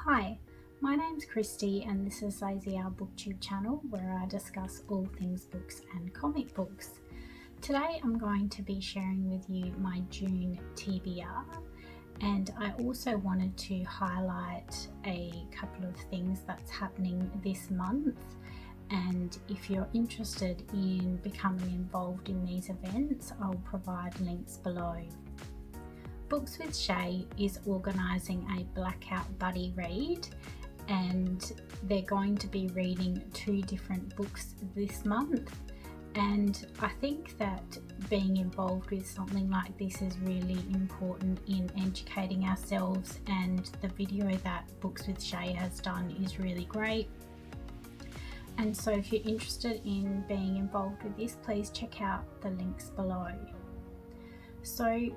Hi, my name's Christy and this is Lazy Our Booktube channel where I discuss all things books and comic books. Today I'm going to be sharing with you my June TBR, and I also wanted to highlight a couple of things that's happening this month, and if you're interested in becoming involved in these events, I'll provide links below. Books with Shay is organising a Blackout buddy read, and they're going to be reading 2 different books this month, and I think that being involved with something like this is really important in educating ourselves, and the video that Books with Shay has done is really great. And so if you're interested in being involved with this, please check out the links below. So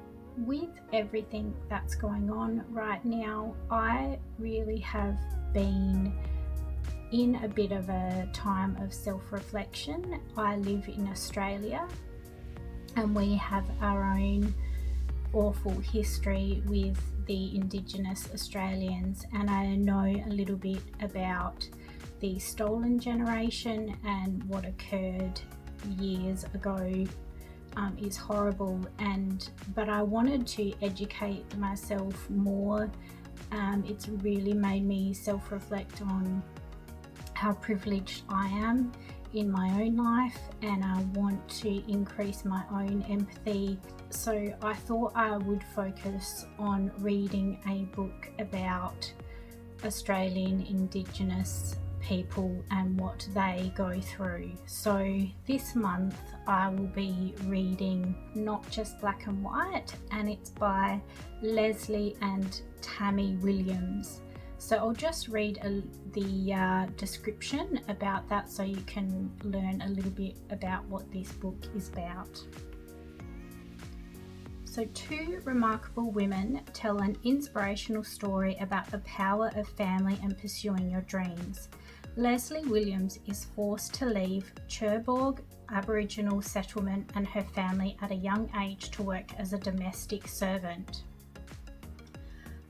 with everything that's going on right now, I really have been in a bit of a time of self-reflection. I live in Australia and we have our own awful history with the Indigenous Australians, and I know a little bit about the stolen generation, and what occurred years ago is horrible, but I wanted to educate myself more. It's really made me self-reflect on how privileged I am in my own life, and I want to increase my own empathy. So I thought I would focus on reading a book about Australian Indigenous people and what they go through. So this month I will be reading Not Just Black and White, and it's by Leslie and Tammy Williams. So I'll just read the description about that so you can learn a little bit about what this book is about. So 2 remarkable women tell an inspirational story about the power of family and pursuing your dreams. Leslie Williams is forced to leave Cherbourg Aboriginal settlement and her family at a young age to work as a domestic servant.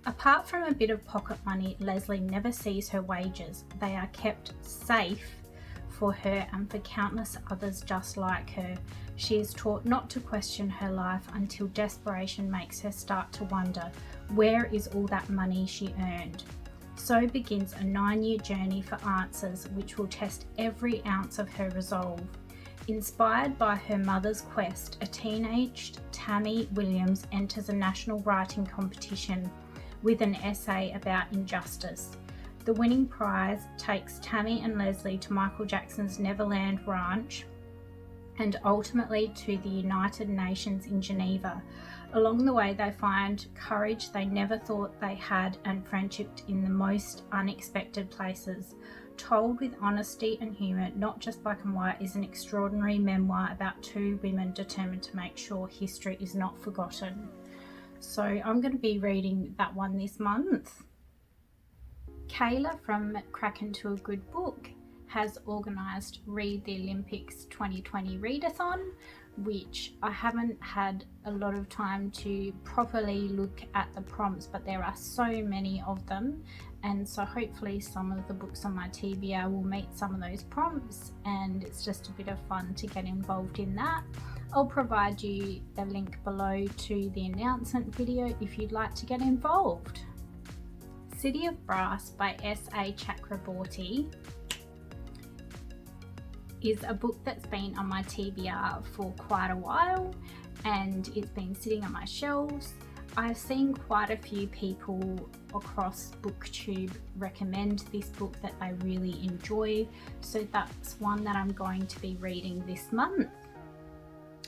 Apart from a bit of pocket money, Leslie never sees her wages. They are kept safe for her and for countless others just like her. She is taught not to question her life until desperation makes her start to wonder, where is all that money she earned? So begins a 9-year journey for answers which will test every ounce of her resolve. Inspired by her mother's quest, a teenaged Tammy Williams enters a national writing competition with an essay about injustice. The winning prize takes Tammy and Leslie to Michael Jackson's Neverland Ranch and ultimately to the United Nations in Geneva. Along the way, they find courage they never thought they had and friendship in the most unexpected places. Told with honesty and humour, Not Just Black and White is an extraordinary memoir about 2 women determined to make sure history is not forgotten. So I'm going to be reading that one this month. Kayla from Crack Into a Good Book has organised Read the Olympics 2020 readathon, which I haven't had a lot of time to properly look at the prompts, but there are so many of them, and so hopefully some of the books on my TBR will meet some of those prompts, and it's just a bit of fun to get involved in that. I'll provide you the link below to the announcement video if you'd like to get involved. City of Brass by S.A. Chakraborty is a book that's been on my TBR for quite a while, and it's been sitting on my shelves. I've seen quite a few people across Booktube recommend this book that they really enjoy, so that's one that I'm going to be reading this month.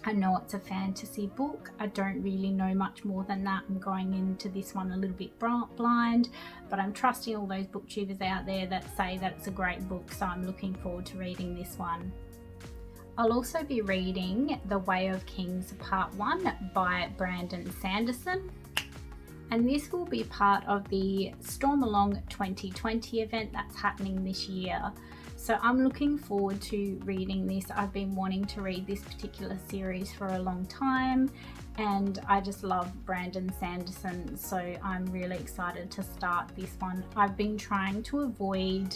I know it's a fantasy book. I don't really know much more than that. I'm going into this one a little bit blind, but I'm trusting all those booktubers out there that say that it's a great book, so I'm looking forward to reading this one. I'll also be reading The Way of Kings Part 1 by Brandon Sanderson, and this will be part of the Storm Along 2020 event that's happening this year. So I'm looking forward to reading this. I've been wanting to read this particular series for a long time, and I just love Brandon Sanderson, so I'm really excited to start this one. I've been trying to avoid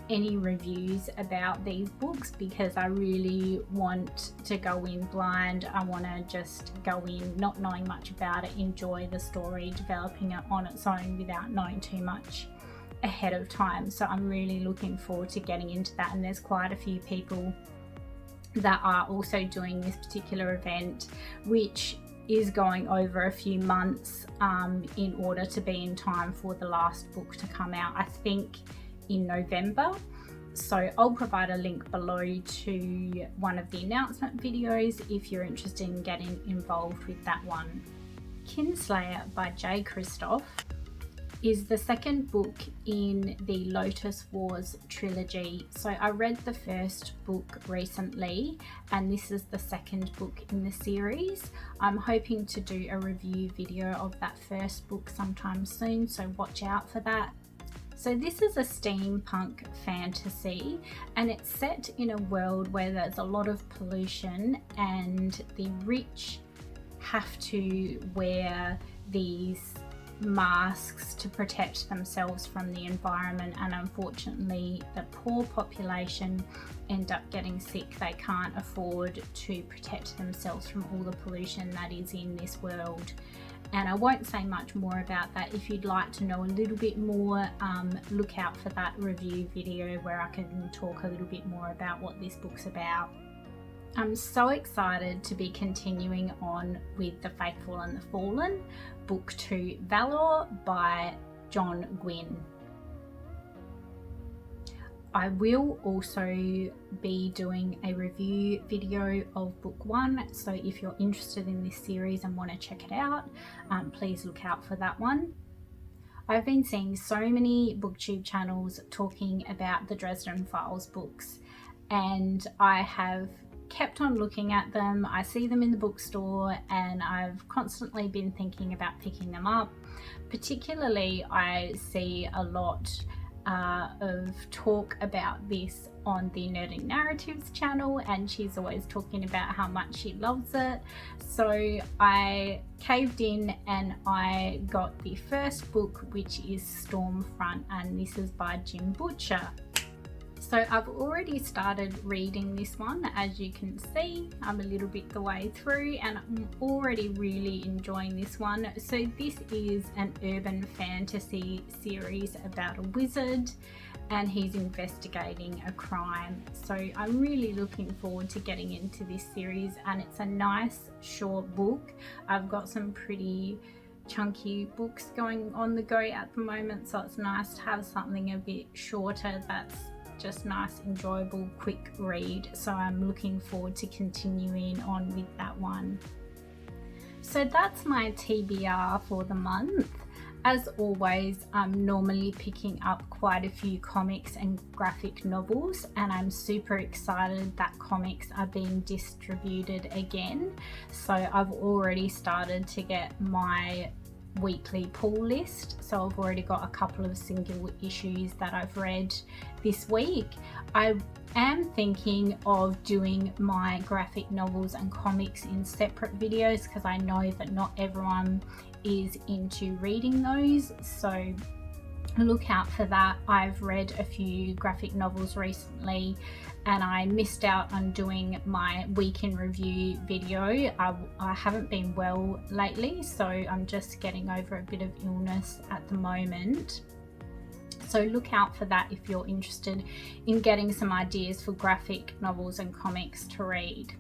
any reviews about these books because I really want to go in blind. I want to just go in not knowing much about it, enjoy the story, developing it on its own without knowing too much ahead of time. So I'm really looking forward to getting into that, and there's quite a few people that are also doing this particular event, which is going over a few months in order to be in time for the last book to come out, I think in November. So I'll provide a link below to one of the announcement videos if you're interested in getting involved with that one. Kinslayer by J. Kristoff is the second book in the Lotus Wars trilogy. So I read the first book recently, and this is the second book in the series. I'm hoping to do a review video of that first book sometime soon, so watch out for that. So this is a steampunk fantasy, and it's set in a world where there's a lot of pollution, and the rich have to wear these masks to protect themselves from the environment, and unfortunately the poor population end up getting sick. They can't afford to protect themselves from all the pollution that is in this world. And I won't say much more about that. If you'd like to know a little bit more, look out for that review video where I can talk a little bit more about what this book's about. I'm so excited to be continuing on with The Faithful and the Fallen, Book 2, Valor by John Gwynne. I will also be doing a review video of book 1, so if you're interested in this series and want to check it out, please look out for that one. I've been seeing so many Booktube channels talking about the Dresden Files books, and I have kept on looking at them. I see them in the bookstore, and I've constantly been thinking about picking them up. Particularly, I see a lot of talk about this on the Nerding Narratives channel, and she's always talking about how much she loves it. So I caved in and I got the first book, which is Stormfront, and this is by Jim Butcher. So I've already started reading this one. As you can see, I'm a little bit the way through, and I'm already really enjoying this one. So this is an urban fantasy series about a wizard, and he's investigating a crime. So I'm really looking forward to getting into this series, and it's a nice short book. I've got some pretty chunky books going on the go at the moment, so it's nice to have something a bit shorter that's just nice, enjoyable, quick read. So I'm looking forward to continuing on with that one. So that's my TBR for the month. As always, I'm normally picking up quite a few comics and graphic novels, and I'm super excited that comics are being distributed again. So I've already started to get my weekly pull list, so I've already got a couple of single issues that I've read this week. I am thinking of doing my graphic novels and comics in separate videos because I know that not everyone is into reading those, so look out for that. I've read a few graphic novels recently, and I missed out on doing my week in review video. I haven't been well lately, so I'm just getting over a bit of illness at the moment. So look out for that if you're interested in getting some ideas for graphic novels and comics to read.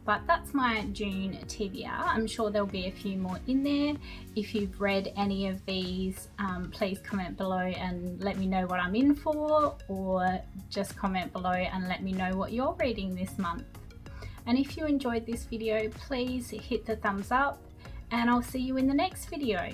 But that's my June TBR. I'm sure there'll be a few more in there. If you've read any of these, please comment below and let me know what I'm in for, or just comment below and let me know what you're reading this month. And if you enjoyed this video, please hit the thumbs up, and I'll see you in the next video.